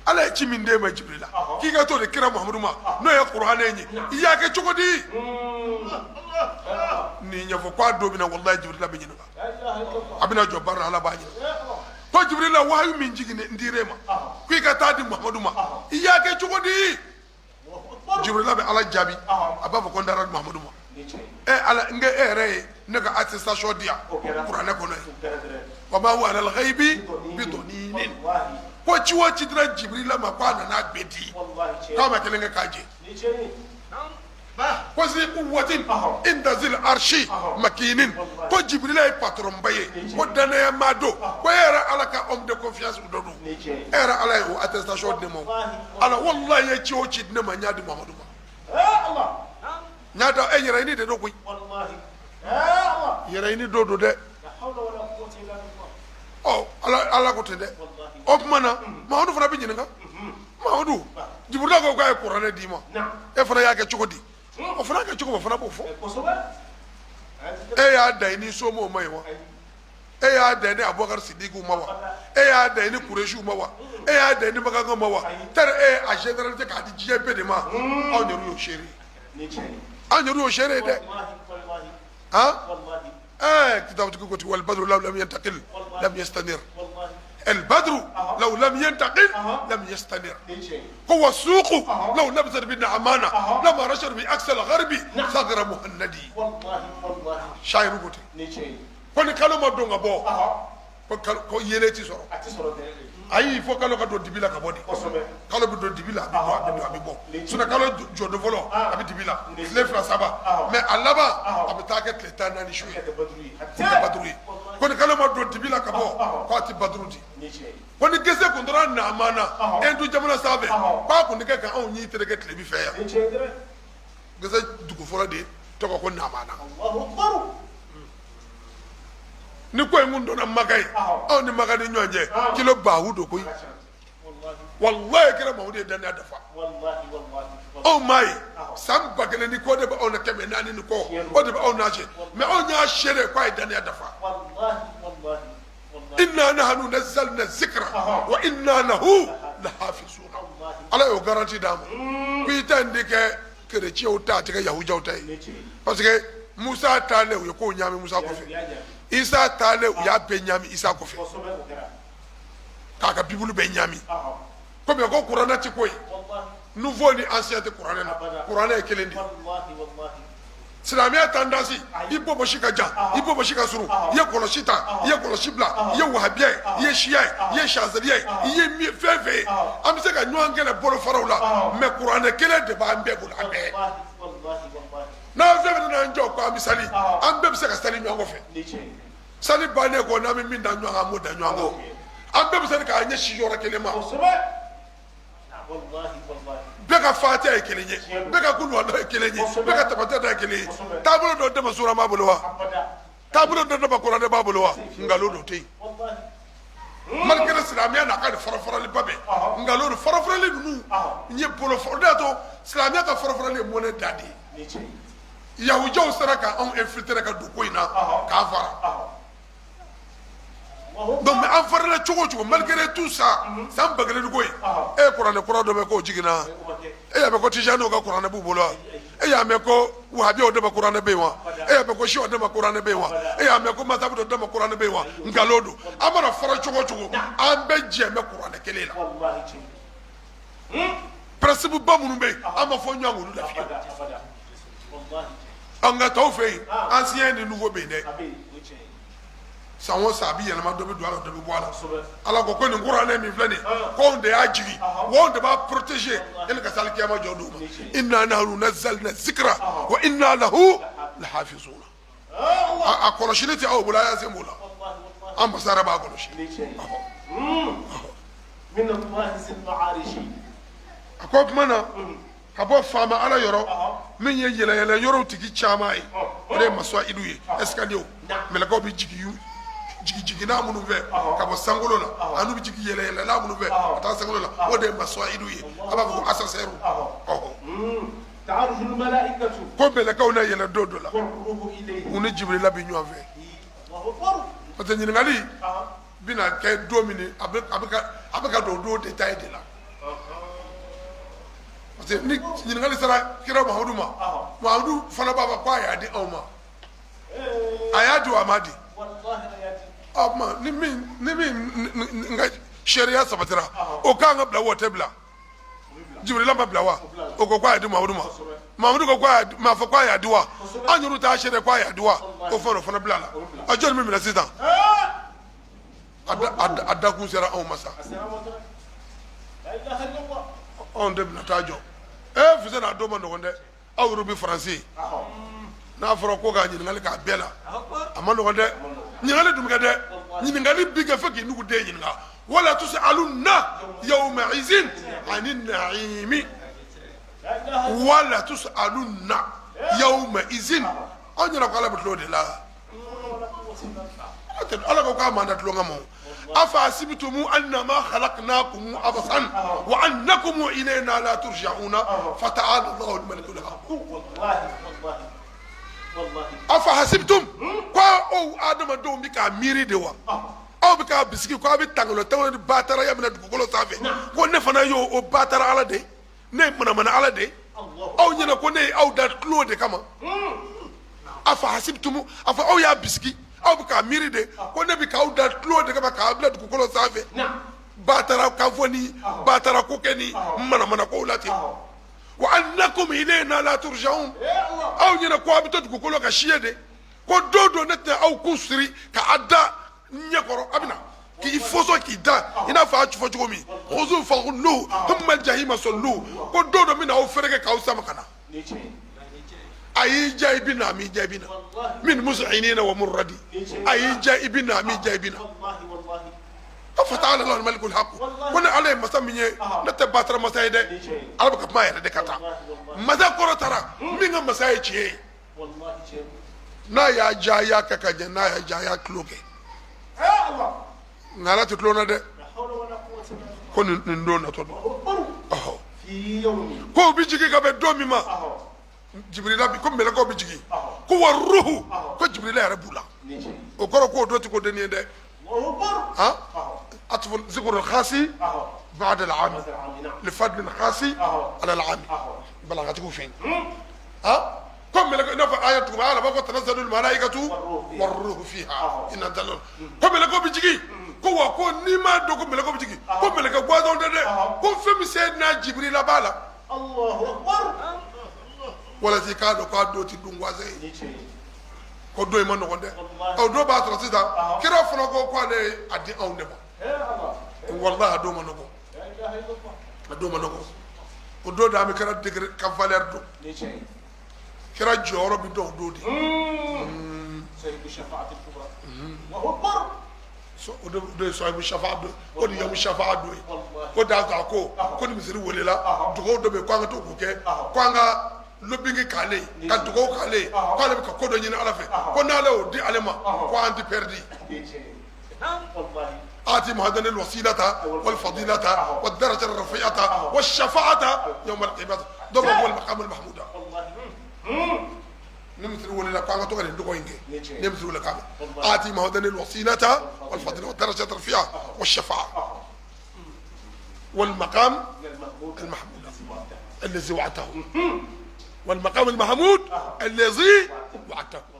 ala ye ci min d'e ma jibrila k'i ka t'o di kira muhamadu ma n'o ye kuranɛ ye i y'a kɛ cogo di ni ɲɛfɔ k'a don mina wallahi jibrila bi ɲininka a bɛna jɔ baara la ala b'a ɲininka ko jibrila wahayu min jigin n dir'e ma k'i ka taa di muhamadu ma i y'a kɛ cogo di jibrila bɛ ala jaabi a b'a fɔ ko n taara di muhamadu ma ala n kɛ e yɛrɛ ye ne ka attestation di yan kuranɛ kɔnɔ ye wa ma huwa alal ghaibi bidoninin ko ci o ci dira jibrila ma ko a nana bɛɛ di k'a ma kelen kɛ k'a jɛ ko si quwwatin inda zil arshi makinin ko jibrila ye patron ba ye ko danaya ma do ko e yɛrɛ ala ka homme de confiance dɔ don e yɛrɛ ala ye o attestation di ne ma ala wallahi ye ci o ci di ne ma n y'a di muhamadu ma n y'a da e yɛrɛɲini de do koyi yɛrɛɲini do do dɛ ɔ ala ko ten dɛ o tuma na muhamadu fana bɛ ɲininka muhamadu jibrila ko k'a ye kuranɛ d'i ma e fana y'a kɛ cogo di o fana kɛ cogo o fana b'o fɔ e y'a da i ni somow ma ye wa e y'a da i ni abubakar sidikiw ma wa e y'a da i ni kuresiw ma wa e y'a da i ni makankaw ma wa tari e ye a généralité k'a di diɲɛ bɛɛ de ma anw yɛrɛ y'o seere anw yɛrɛ y'o seere dɛ han kitabutigi ko ten walbadru law lam yantakil lam yastanir البدر لو لم ينتقل لم يستنر هو السوق لو نبذر بالنعمانة لما رشر بأكسل غربي ثغر مهندي شاعر قلت كون كلمة دون أبو كو يلتي سورو ayi fo kalo ka do dibila ka bodi kalo bi do dibila abi bo suna kalo jodo volo abi dibila le fra saba mais alaba abi ta ke tleta nani shuye badrui kon kalo ma do dibila ka bo ko ati badrudi kon gese ko ndora na amana endu jamana sabe ba ko ni ka kan on yi tere ke tlebi fe ya gese dugu folo de to ko na amana Allahu akbar ni ko ngun do na magay on ni magani nyonje kilo bahu do koy wallahi kira mawdi dan ya dafa wallahi oh my sam bagale ni ko de ba on keme nani ni ko o de ba on naje mais on nya shere ko dan ya dafa wallahi inna nahnu nazzalna dhikra wa inna lahu lahafizun ala yo garantie dam bi tan dike kere ci o ta te yahuja o tay parce que Musa tale o ko nyami Musa ko fe Isa tale u ya benyami Isa kofi kaka bibulu benyami ko be ko qur'ana ti koy nouveau ni ancien te qur'ana e kelendi Islamia tendance ibo boshika ja ibo boshika suru ye koloshita ye koloshibla ye wahabia ye shia ye shazalia ye mi feve am se ka nyongele bolo farawla me qur'ana kele de ba ambe bul ambe na feve na njo ko misali ambe se ka sali nyongo fe sali bane ko na mi minda nyonga mo da nyongo ambe se ka anya shijora kelema wallahi beka fatiha ekelenye beka kunu wala ekelenye beka tabata ekelenye tabulo do de masura mabulwa tabulo do de bakura babulwa ngalo do tei malgré islamia na ka farafara li babe ngalo do farafara li nu nye bolo fordato islamia ka farafara li mo ne dadi yahujo saraka on infiltrer ka do koina ka fara donc mais en faire le choco malgré tout ça ça me bagale goy e Qur'an do be ko jigina e ya be ko tijano ka Qur'an bu bolo e ya me ko wahabi o de ba Qur'an be wa e ya be ko shi o de ba Qur'an be wa e ya me ko mazhabu do de ba Qur'an be wa ngalodo amara fara choco an be je me Qur'an kelela wallahi principe ba munu be ama fo nyangu la fi wallahi anga tawfe ancien et nouveau bénin sanwo sabi yelma do be do ala do be boala ala ko ni qur'an mi flani ko de ajiri wo de ba protéger el ka sal kiyama jodu inna nahnu nazzalna dhikra wa inna lahu lahafizun a koloshiliti aw bula ya zemula am basara ba koloshi min Allah zil ma'arishi akop mana kabo fama ala yoro min ye yele yoro tigi chama yi o de maswa idu ye escalier melako bi jigi jigi na munu ve kabo sangolo la anu bi jigi yele la munu ve ata sangolo la o de maswa idu ye aba ko asaseru تعرج الملائكة ko melakaw na yɛlɛ don dɔ la والروح إليه u ni jibirila bi ɲɔgɔn fɛ الله أكبر parce que ɲininkali bina kɛ don min a bɛ ka don don détail de la parce que ni ɲininkali sera kira Mahamadu ma Mahamadu fana b'a fɔ ko a y'a di anw ma a y'a di wa a ma di والله آياتي o tuma ni min n ka sariya sabatira o k'an ka bila wa o tɛ bila Jibrila ma bila wa o ko k'a y'a di Mahamadu ma Mahamadu ko m'a fɔ k'a y'a di wa an yɛrɛ t'a sariya k'a y'a di wa o fana bila la a jɔn min minɛ sisan a dakun sera anw ma sa السلام عليكم لا إله إلا الله anw de bɛna taa jɔ Fuseni a don ma nɔgɔn dɛ aw yɛrɛ bɛ Faransi n'a fɔra ko k'a ɲininkali k'a bɛɛ la a ma nɔgɔn dɛ ɲininkali dun bɛ kɛ dɛ ɲininkali bi kɛ fo k'i nugu den ɲininka wala tus'alunna yawma izin ani na'imi wala tus'alunna yawma izin anw ɲɛna ko Ala bɛ tulo de la Ala ko k'a ma da tulo ka ma afa hasibtum annama khalaqnakum abathan wa annakum ilayna la turja'una fata'ala Allahu al-malikul haq والله والله والله afa hasibtum ko o adamadenw bɛ k'a miiri de wa aw bɛ k'a bisigi ko aw bɛ tangalo ni batara ya minɛ dugukolo sanfɛ ko ne fana y'o o batara Ala de ne ye manamana Ala de aw ɲɛna ko ne ye aw da tulo de kama afa hasibtum afa aw y'a bisigi aw bɛ k'a miiri de ko ne bɛ k'aw da tulo de kama k'a bila dugukolo sanfɛ batara kan fɔ ni batara ko kɛ ni manamana kow la ten wa annakum ilayna la turja'un aw ɲɛna ko aw bɛ to dugukolo ka siye de ko don dɔ ne tɛ aw kun siri k'a da ɲɛkɔrɔ a bɛ na k'i fɔsɔ k'i da i n'a fɔ a fɔ cogo min khuzu faghulluhu thumma al-jahima salluhu ko don dɔ min na aw fereke k'aw sama ka na a y'i diya i bɛ na a m'i diya i bɛ na min mus'inina wa murradi a y'i diya i bɛ na a m'i diya i bɛ na والله والله fata'ala Allahu al-malikul haq ko ne Ala ye masa min ye ne tɛ batara masa ye dɛ Ala bɛ ka kuma yɛrɛ de ka taa masa kɔrɔ tara min ka masa ye tiɲɛ ye والله شيء n'a y'a diya a y'a kɛ ka ɲɛ n'a y'a diya a y'a tulo kɛ يا الله nka Ala tɛ tulo na dɛ لا حول ولا قوة إلا بالله ko nin don natɔ don أكبر في يوم ko u bɛ jigin ka bɛn don min ma Jibirila ko mɛlɛkɛw bɛ jigin ko wa ruhu ko Jibirila yɛrɛ b'u la o kɔrɔ k'o don tɛ ko dennin ye dɛ الله ha atfu zikru al-khasi ba'da al-'am أكبر li fadl al-khasi ala al-'am balagatigiw fɛ ha ko mɛlɛkɛ n'a fɔ ayatu ala b'a fɔ tanazzalu al-malaikatu war-ruhu fiha inna dalal ko mɛlɛkɛw bɛ jigin ko wa ko n'i m'a dɔn ko mɛlɛkɛw bɛ jigin ko mɛlɛkɛ gansanw tɛ dɛ ko fɛn min Seyidina Jibirila b'a la الله أكبر walasa i k'a dɔn k'a don tɛ don gansan ye ko don in ma nɔgɔn dɛ o don b'a sɔrɔ sisan kira fana ko k'ale ye a di anw de ma يا الله walahi a don ma nɔgɔn لا إله إلا الله a don ma nɔgɔn o don de an bɛ kira degré ka valeur dɔn kira jɔyɔrɔ bɛ dɔn o don de سيد الشفاعة الكبرى الله أكبر o de ye sɔhibu shafa'a don o de ye yamu shafa'a don ye ko da a ko ni misiri welela dugawu dɔ bɛ yen ko an ka to k'o kɛ ko an ka lobbying k'ale ye ka dugawu k'ale ye k'ale bɛ ka ko dɔ ɲini Ala fɛ ko n'ale y'o di ale ma ko an tɛ perdre والله آتي مهدن الوسيلة والفضيلة والدرجة الرفيعة والشفاعة يوم القيامة دوم هو المقام المحمود والله نمثل ولا كان تقول ندوينك نمثل ولا كان آتي مهدن الوسيلة والفضيلة والدرجة الرفيعة والشفاعة والمقام المحمود الذي وعدته والمقام المحمود الذي وعدته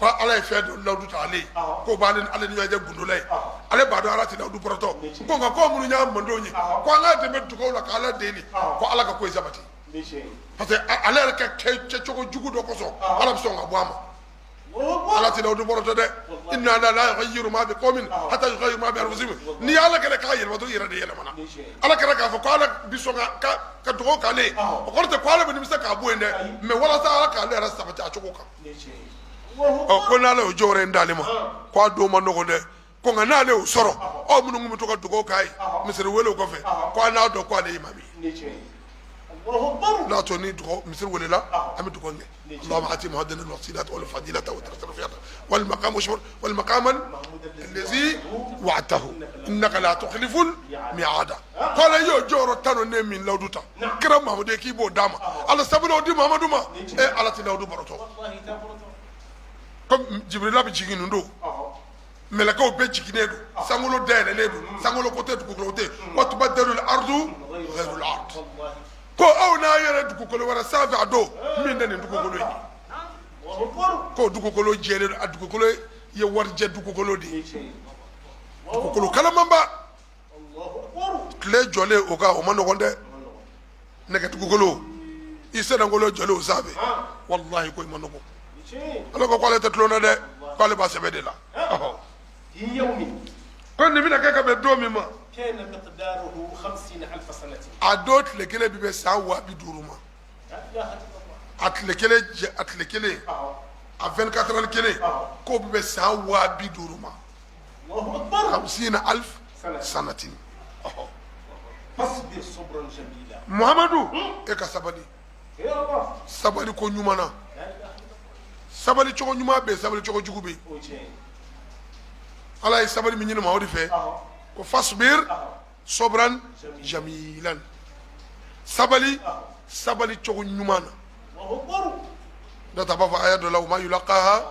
ko Ala ye fɛn dɔ lawudu ta ale ye ko b'ale ni ale ni ɲɔgɔn cɛ gundo la ye ale b'a dɔn Ala tɛ lawudu bɔrɔtɔ ko nka ko minnu y'a mandenw ye ko an k'a dɛmɛ dugawu la k'Ala deli ko Ala ka ko in sabati parce que ale yɛrɛ ka kɛ cogo jugu dɔ kosɔn Ala bɛ sɔn ka bɔ a ma Ala tɛ lawudu bɔrɔtɔ dɛ inna Allaha la yughayyiru ma bi qawmin hatta yughayyiru ma bi anfusihim n'i Ala kɛra k'a yɛlɛma dɔrɔn i yɛrɛ de yɛlɛmana Ala kɛra k'a fɔ ko Ala bɛ sɔn ka dugawu k'ale ye o kɔrɔ tɛ ko Ala bɛ nimisa k'a bɔ yen dɛ mais walasa Ala k'ale yɛrɛ sabati a cogo kan ko n'ale y'o jɔyɔrɔ in d'ale ma ko a don ma nɔgɔn dɛ ko nka n'ale y'o sɔrɔ aw minnu kun bɛ to ka dugawu k'a ye misiri welew kɔfɛ ko a n'a dɔn ko ale ye imam ye n'a to ni dugawu misiri welela an bɛ dugawu kɛ اللهم آت محمدا الوسيلة والفضيلة والدرجة الرفيعة والمقام الذي وعدته إنك لا تخلف الميعاد قال يو جورو تانو نيمين لودوتا كرام محمد كي بو داما ala sabilo di muhammadu ma e ala ti lawdu baroto comme jibril bi jiginu ndo melakaw be jigine do sangolo dele le do sangolo côté du côté wa tubaddalu al ardu ghayru al ard ko aw na yere du ko wala safi ado min den du ko yi ko du ko jele du ko ye war je du ko di du ko kala mamba kle jole o ga o mano gonde nega du ko isa da ngolo jole o sabe wallahi ko mano ko ala ko kwale tetlona de kwale ba sebe de la في يوم كن من كاكا بدومي ما كان مقداره 50,000 سنة ادوت لكله بيبي ساوا بدورما اتلكله a 24 heures kele ko bebe sawa biduruma الله أكبر 50,000 سنة فاصبر صبرا جميلا محمد eka sabali يا الله sabali ko nyumana sabali choko nyuma be sabali choko jugube ala sabali min nyina mawdi fe ko fasbir sobran jamilan sabali choko nyumana الله أكبر da tabafa ayatu law ma yulaqaha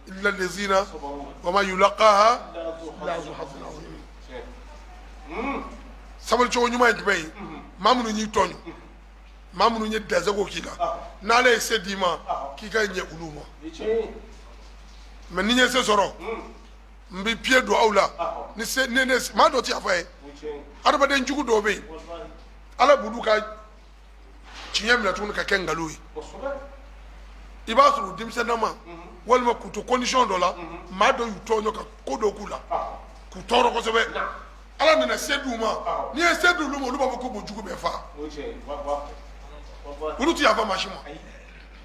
illa allazina wa ma yulaqaha la zuhafun azim sabali choko nyuma jibay mamunu nyi tonyu mamunu nyi dazago kila na lay sedima kika nye uluma mais ni nye se soro mbi pied do awla ni se ne ma do ti afaye arba den jugu do be ala budu ka cinyam la tun ka kengalui ibasuru dimse nama walma kuto condition do la ma do yuto nyoka kodo kula ku toro ko sebe ala nana seduma ni sedu lumo luba ko bo jugu be fa ulu ti afa machimo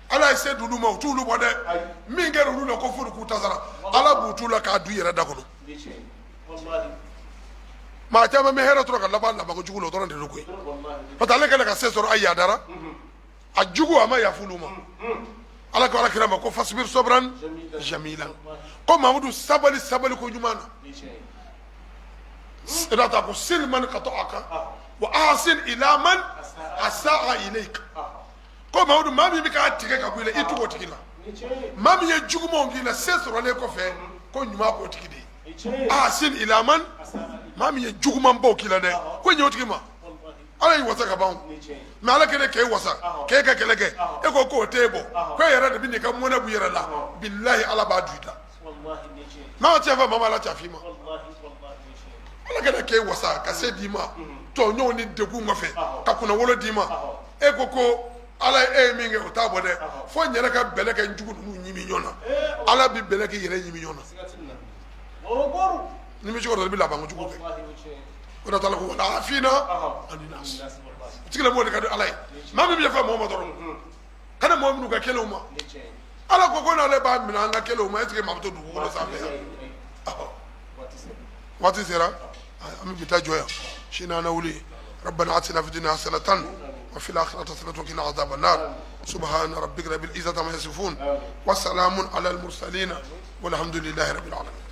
ala sedu lumo tu lubo de mi ngero lu ko furu ku tazara ala butu la ka du yere da kono والله ma tama me hera tro ka laba laba ko jugu lo toron de ko patale kala ka sesoro ayya dara a jugu ama ya fuluma ala ko rakira ko fasbir sabran jamilan ko mamudu sabali ko jumana sirata ko silman qata'aka wa ahsin ila man asaa ilayka ko mamudu mami bi ka tige ka gwile itu ko tigila mami ye jugu mo ngila sesoro le ko fe ko nyuma ko tigidi ahsin ila man mami ye jugu man bo kila de ko nyoti ma ala yi wasa ka ban mais ala kene ke wasa ke ka kele ke e ko tebo ko yara de bini ka mona bu yara la billahi ala ba duita والله نيجي ma ta fa mama la ta fi ma والله ala kene ke wasa ka se di ma to nyo ni de ku ngofe ka kuna wolo di ma e ko ala e mi nge o ta bo de fo nyere ka bele ka njugu nu nyimi nyona ala bi bele ke yere nyimi nyona الله ni mi jogoro bi la ba njugu ke والله نيجي ko da tala ko wala afina aninas tigila mo de ka ala ma bi fa mo ma doro kana mo mi nu ka kele uma نيجي ala ko na le ba mi na nga kele uma eske ma to du ko sa be wati sera ami bita joya shina na wuli ربنا آتنا في الدنيا حسنة وفي الآخرة حسنة وقنا عذاب النار سبحان ربك رب العزة عما يصفون وسلام على المرسلين والحمد لله رب العالمين